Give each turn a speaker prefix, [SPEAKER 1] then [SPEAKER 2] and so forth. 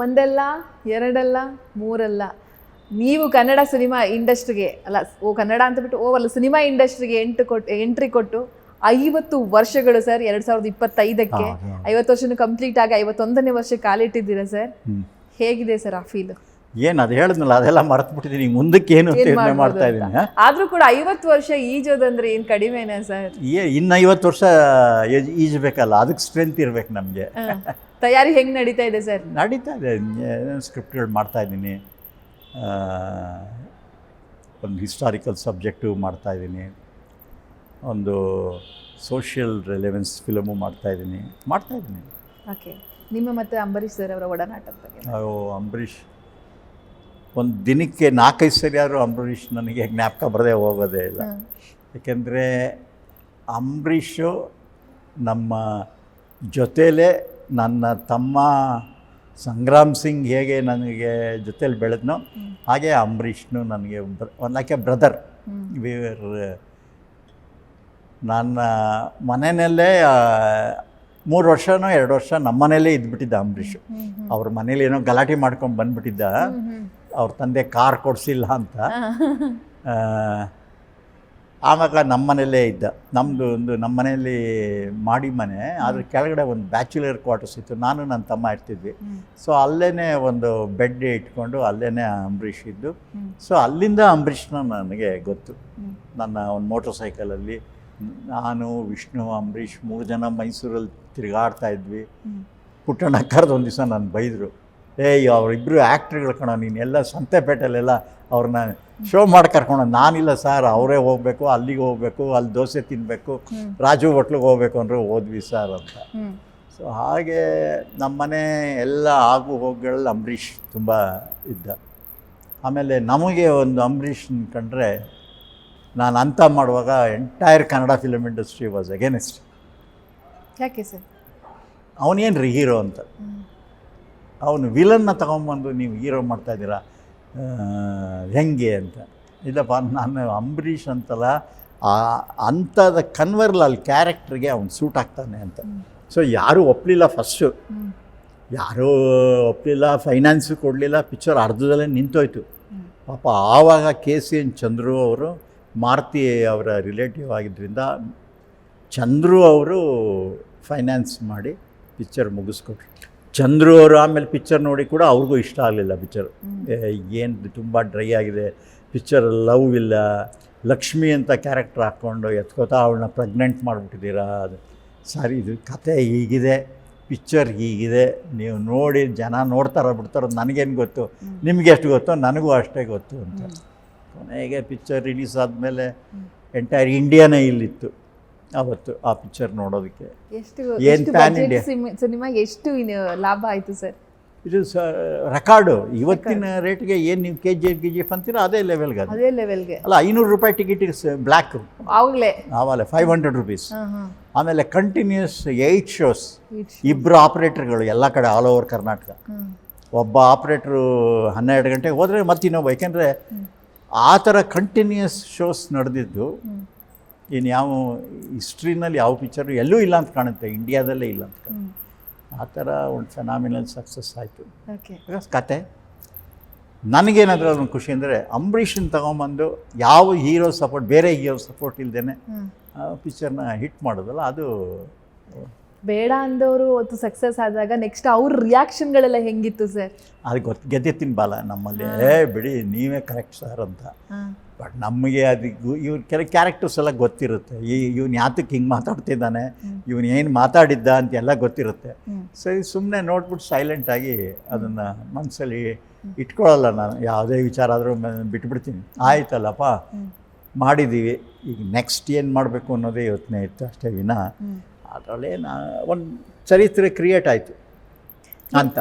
[SPEAKER 1] ಒಂದಲ್ಲ ಎರಡಲ್ಲ ಮೂರಲ್ಲ ನೀವು ಕನ್ನಡ ಸಿನಿಮಾ ಇಂಡಸ್ಟ್ರಿಗೆ ಅಲ್ಲ ಕನ್ನಡ ಅಂತ ಬಿಟ್ಟು ಅಲ್ಲ ಸಿನಿಮಾ ಇಂಡಸ್ಟ್ರಿಗೆ ಎಂಟ್ರಿ ಕೊಟ್ಟು 50 ವರ್ಷಗಳು ಸರ್. 2025ಕ್ಕೆ 50 ವರ್ಷನೂ ಕಂಪ್ಲೀಟ್ ಆಗಿ 51ನೇ ವರ್ಷ ಕಾಲಿಟ್ಟಿದ್ದೀರಾ ಸರ್. ಹೇಗಿದೆ ಸರ್ ಆ ಫೀಲ್?
[SPEAKER 2] ಏನು ಅದು ಹೇಳಿದ್ನಲ್ಲ, ಅದೆಲ್ಲ ಮರೆತು ಬಿಟ್ಟಿದ್ದೀನಿ. ಮುಂದಕ್ಕೆ ಏನು ಮಾಡ್ತಾ ಇದ್ದೀನಿ.
[SPEAKER 1] ಆದ್ರೂ ಕೂಡ 50 ವರ್ಷ ಈಜೋದಂದ್ರೆ ಏನು ಕಡಿಮೆನಾ ಸರ್?
[SPEAKER 2] ಇನ್ನು 50 ವರ್ಷ ಈಜಬೇಕಲ್ಲ, ಅದಕ್ಕೆ ಸ್ಟ್ರೆಂತ್ ಇರ್ಬೇಕು ನಮಗೆ.
[SPEAKER 1] ತಯಾರಿ ಹೆಂಗೆ ನಡೀತಾ ಇದೆ ಸರ್?
[SPEAKER 2] ನಡೀತಾ ಇದೆ, ಸ್ಕ್ರಿಪ್ಟ್ಗಳು ಮಾಡ್ತಾಯಿದ್ದೀನಿ. ಒಂದು ಹಿಸ್ಟಾರಿಕಲ್ ಸಬ್ಜೆಕ್ಟು ಮಾಡ್ತಾಯಿದ್ದೀನಿ, ಒಂದು ಸೋಷಿಯಲ್ ರೆಲೆವೆನ್ಸ್ ಫಿಲಮು ಮಾಡ್ತಾಯಿದ್ದೀನಿ.
[SPEAKER 1] ಓಕೆ, ನಿಮ್ಮ ಮತ್ತು ಅಂಬರೀಷ್ ಸರ್ ಅವರ ಒಡನಾಟದ ಬಗ್ಗೆ?
[SPEAKER 2] ಅಂಬರೀಷ್ ಒಂದು ದಿನಕ್ಕೆ 4-5 ಸರಿ ಆದರೂ ಅಂಬರೀಷ್ ನನಗೆ ಜ್ಞಾಪಕ ಬರದೇ ಹೋಗೋದೇ ಇಲ್ಲ. ಯಾಕೆಂದರೆ ಅಂಬರೀಷು ನಮ್ಮ ಜೊತೆಲೇ ನನ್ನ ತಮ್ಮ ಸಂಗ್ರಾಮ್ ಸಿಂಗ್ ಹೇಗೆ ನನಗೆ ಜೊತೇಲಿ ಬೆಳೆದ್ನೋ ಹಾಗೆ ಅಂಬರೀಷ್ನು ನನಗೆ ಲೈಕ್ ಎ ಬ್ರದರ್. ನನ್ನ ಮನೆಯಲ್ಲೇ 3 ವರ್ಷನೋ 2 ವರ್ಷ ನಮ್ಮ ಮನೇಲೇ ಇದ್ಬಿಟ್ಟಿದ್ದ ಅಂಬರೀಷ್. ಅವ್ರ ಮನೇಲಿ ಏನೋ ಗಲಾಟೆ ಮಾಡ್ಕೊಂಡು ಬಂದುಬಿಟ್ಟಿದ್ದ, ಅವ್ರ ತಂದೆ ಕಾರ್ ಕೊಡಿಸಿಲ್ಲ ಅಂತ. ಆವಾಗ ನಮ್ಮ ಮನೆಯಲ್ಲೇ ಇದ್ದ. ನಮ್ಮ ಮನೆಯಲ್ಲಿ ಮಾಡಿ ಮನೆ, ಅದ್ರ ಕೆಳಗಡೆ ಒಂದು ಬ್ಯಾಚುಲರ್ ಕ್ವಾರ್ಟರ್ಸ್ ಇತ್ತು. ನಾನು ನನ್ನ ತಮ್ಮ ಇರ್ತಿದ್ವಿ. ಸೊ ಅಲ್ಲೇ ಒಂದು ಬೆಡ್ ಇಟ್ಕೊಂಡು ಅಲ್ಲೇ ಅಂಬರೀಷ್ ಇದ್ದು. ಸೊ ಅಲ್ಲಿಂದ ಅಂಬರೀಷ್ನ ನನಗೆ ಗೊತ್ತು. ನನ್ನ ಒಂದು ಮೋಟರ್ ಸೈಕಲಲ್ಲಿ ನಾನು, ವಿಷ್ಣು, ಅಂಬರೀಷ್ 3 ಜನ ಮೈಸೂರಲ್ಲಿ ತಿರುಗಾಡ್ತಾ ಇದ್ವಿ. ಪುಟ್ಟಣ್ಣ ಕರೆದು ಒಂದು ದಿವಸ ನಾನು ಬೈದರು, ಅವರಿಬ್ಬರು ಆ್ಯಕ್ಟ್ರುಗಳು ಕಣೋ, ನೀನೆಲ್ಲ ಸಂತೆಪೇಟೆಲೆಲ್ಲ ಅವ್ರನ್ನ ಶೋ ಮಾಡಿ ಕರ್ಕೊಂಡು. ನಾನಿಲ್ಲ ಸರ್, ಅವರೇ ಹೋಗಬೇಕು, ಅಲ್ಲಿಗೆ ಹೋಗಬೇಕು, ಅಲ್ಲಿ ದೋಸೆ ತಿನ್ನಬೇಕು, ರಾಜು ಹೋಟ್ಲಿಗೆ ಹೋಗಬೇಕು ಅಂದರೆ ಹೋದ್ವಿ ಸರ್ ಅಂತ. ಸೊ ಹಾಗೆ ನಮ್ಮನೆ ಎಲ್ಲ ಆಗು ಹೋಗುಗಳಲ್ಲಿ ಅಂಬರೀಷ್ ತುಂಬ ಇದ್ದ. ಆಮೇಲೆ ನಮಗೆ ಒಂದು ಅಂಬರೀಷ್ ಕಂಡ್ರೆ, ನಾನು ಅಂತ ಮಾಡುವಾಗ entire Kannada film industry was against.
[SPEAKER 1] ಯಾಕೆ ಸರ್?
[SPEAKER 2] ಅವನೇನು ರೀ ಹೀರೋ ಅಂತ, ಅವನು ವಿಲನ್ನ ತಗೊಂಬಂದು ನೀವು ಹೀರೋ ಮಾಡ್ತಾಯಿದ್ದೀರಾ ಹೆಂಗೆ ಅಂತ. ಇಲ್ಲಪ್ಪ, ನಾನು ಅಂಬರೀಷ್ ಅಂತಲ್ಲ, ಅಂಥದ್ದು ಕನ್ವರ್ಲ್ ಅಲ್ಲಿ ಕ್ಯಾರೆಕ್ಟ್ರಿಗೆ ಅವ್ನು ಸೂಟ್ ಆಗ್ತಾನೆ ಅಂತ. ಸೊ ಯಾರೂ ಒಪ್ಪಲಿಲ್ಲ ಫಸ್ಟು, ಯಾರೂ ಒಪ್ಪಲಿಲ್ಲ, ಫೈನಾನ್ಸು ಕೊಡಲಿಲ್ಲ. ಪಿಕ್ಚರ್ ಅರ್ಧದಲ್ಲೇ ನಿಂತೋಯ್ತು ಪಾಪ. ಆವಾಗ KCN ಚಂದ್ರು ಅವರು ಮಾರುತಿ ಅವರ ರಿಲೇಟಿವ್ ಆಗಿದ್ದರಿಂದ ಚಂದ್ರು ಅವರು ಫೈನಾನ್ಸ್ ಮಾಡಿ ಪಿಕ್ಚರ್ ಮುಗಿಸ್ಕೊಟ್ರು. ಚಂದ್ರು ಅವರು ಆಮೇಲೆ ಪಿಕ್ಚರ್ ನೋಡಿ ಕೂಡ ಅವ್ರಿಗೂ ಇಷ್ಟ ಆಗಲಿಲ್ಲ ಪಿಕ್ಚರ್. ಏನು ತುಂಬ ಡ್ರೈ ಆಗಿದೆ ಪಿಕ್ಚರ್, ಲವ್ ಇಲ್ಲ, ಲಕ್ಷ್ಮಿ ಅಂತ ಕ್ಯಾರೆಕ್ಟರ್ ಹಾಕ್ಕೊಂಡು ಎತ್ಕೋತಾ ಅವಳನ್ನ ಪ್ರೆಗ್ನೆಂಟ್ ಮಾಡಿಬಿಟ್ಟಿದ್ದೀರಾ. ಅದು ಸರಿ, ಇದು ಕತೆ ಹೀಗಿದೆ, ಪಿಕ್ಚರ್ ಹೀಗಿದೆ, ನೀವು ನೋಡಿ ಜನ ನೋಡ್ತಾರೋ ಬಿಡ್ತಾರೋ ನನಗೇನು ಗೊತ್ತು, ನಿಮಗೆ ಎಷ್ಟು ಗೊತ್ತೋ ನನಗೂ ಅಷ್ಟೇ ಗೊತ್ತು ಅಂತ. ಕೊನೆಗೆ ಪಿಕ್ಚರ್ ರಿಲೀಸ್ ಆದಮೇಲೆ ಎಂಟೈರ್ ಇಂಡಿಯಾನೇ ಇಲ್ಲಿತ್ತು ಅವತ್ತು ಆ ಪಿಕ್ಚರ್ ನೋಡೋದಕ್ಕೆ.
[SPEAKER 1] ಏನು ಪ್ಯಾನ್ ಇಂಡಿಯಾ ಸಿನಿಮಾ, ಎಷ್ಟು ಲಾಭ ಆಯಿತು ಸರ್?
[SPEAKER 2] ಇದು ರೆಕಾರ್ಡು. ಇವತ್ತಿನ ರೇಟ್ಗೆ ಏನು ನೀವು KGF ಅಂತೀರೋ ಅದೇ ಲೆವೆಲ್ಗೆ ಅಲ್ಲ. 500 ರೂಪಾಯಿ ಟಿಕೆಟ್ ಬ್ಲ್ಯಾಕ್
[SPEAKER 1] ಆವಾಗಲೇ
[SPEAKER 2] 500 ರೂಪೀಸ್. ಆಮೇಲೆ ಕಂಟಿನ್ಯೂಸ್ 8 ಶೋಸ್, 2 ಆಪ್ರೇಟರ್ಗಳು ಎಲ್ಲ ಕಡೆ ಆಲ್ ಓವರ್ ಕರ್ನಾಟಕ. ಒಬ್ಬ ಆಪ್ರೇಟ್ರು 12 ಗಂಟೆಗೆ ಹೋದರೆ ಮತ್ತೆ ಇನ್ನೊಬ್ಬ, ಯಾಕೆಂದರೆ ಆ ಥರ ಕಂಟಿನ್ಯೂಸ್ ಶೋಸ್ ನಡೆದಿದ್ದು ಇನ್ನು ಯಾವ ಹಿಸ್ಟ್ರಿನಲ್ಲಿ ಯಾವ ಪಿಕ್ಚರು ಎಲ್ಲೂ ಇಲ್ಲ ಅಂತ ಕಾಣುತ್ತೆ, ಇಂಡಿಯಾದಲ್ಲೇ ಇಲ್ಲ ಅಂತ ಕಾಣುತ್ತೆ. ಆ ಥರ ಒಂದು ಫೆನಾಮಿನಲ್ ಸಕ್ಸಸ್ ಆಯಿತು ಕತೆ. ನನಗೇನಾದರೂ ಅದೊಂದು ಖುಷಿ ಅಂದರೆ, ಅಂಬರೀಷನ್ ತಗೊಂಬಂದು ಯಾವ ಹೀರೋ ಸಪೋರ್ಟ್, ಬೇರೆ ಹೀರೋ ಸಪೋರ್ಟ್ ಇಲ್ಲದೇ ಪಿಕ್ಚರ್ನ ಹಿಟ್ ಮಾಡೋದಲ್ಲ, ಅದು
[SPEAKER 1] ಬೇಡ ಅಂದವರು ಅವತ್ತು ಸಕ್ಸಸ್ ಆದಾಗ ನೆಕ್ಸ್ಟ್ ಅವ್ರ ರಿಯಾಕ್ಷನ್ಗಳೆಲ್ಲ ಹೆಂಗಿತ್ತು ಸರ್?
[SPEAKER 2] ಅದು ಗೆದ್ದಿರ್ತೀನಿ ಬಾಲ ನಮ್ಮಲ್ಲಿ, ಬಿಡಿ ನೀವೇ ಕರೆಕ್ಟ್ ಸರ್ ಅಂತ. ಬಟ್ ನಮಗೆ ಅದು ಇವ್ರ ಕ್ಯಾರೆಕ್ಟರ್ಸ್ ಎಲ್ಲ ಗೊತ್ತಿರುತ್ತೆ. ಇವ್ನು ಯಾತಕ್ಕೆ ಹಿಂಗೆ ಮಾತಾಡ್ತಿದ್ದಾನೆ, ಇವನು ಏನು ಮಾತಾಡಿದ್ದ ಅಂತೆಲ್ಲ ಗೊತ್ತಿರುತ್ತೆ. ಸರಿ, ಸುಮ್ಮನೆ ನೋಡ್ಬಿಟ್ಟು ಸೈಲೆಂಟಾಗಿ ಅದನ್ನು ಮನಸ್ಸಲ್ಲಿ ಇಟ್ಕೊಳ್ಳಲ್ಲ ನಾನು. ಯಾವುದೇ ವಿಚಾರ ಆದರೂ ಬಿಟ್ಬಿಡ್ತೀನಿ. ಆಯ್ತಲ್ಲಪ್ಪ ಮಾಡಿದ್ದೀವಿ, ಈಗ ನೆಕ್ಸ್ಟ್ ಏನು ಮಾಡಬೇಕು ಅನ್ನೋದೇ ಯೋಚನೆ ಇತ್ತು ಅಷ್ಟೇ ವಿನ ಅದರಲ್ಲೇ ಒಂದು ಚರಿತ್ರೆ ಕ್ರಿಯೇಟ್ ಆಯಿತು ಅಂತ.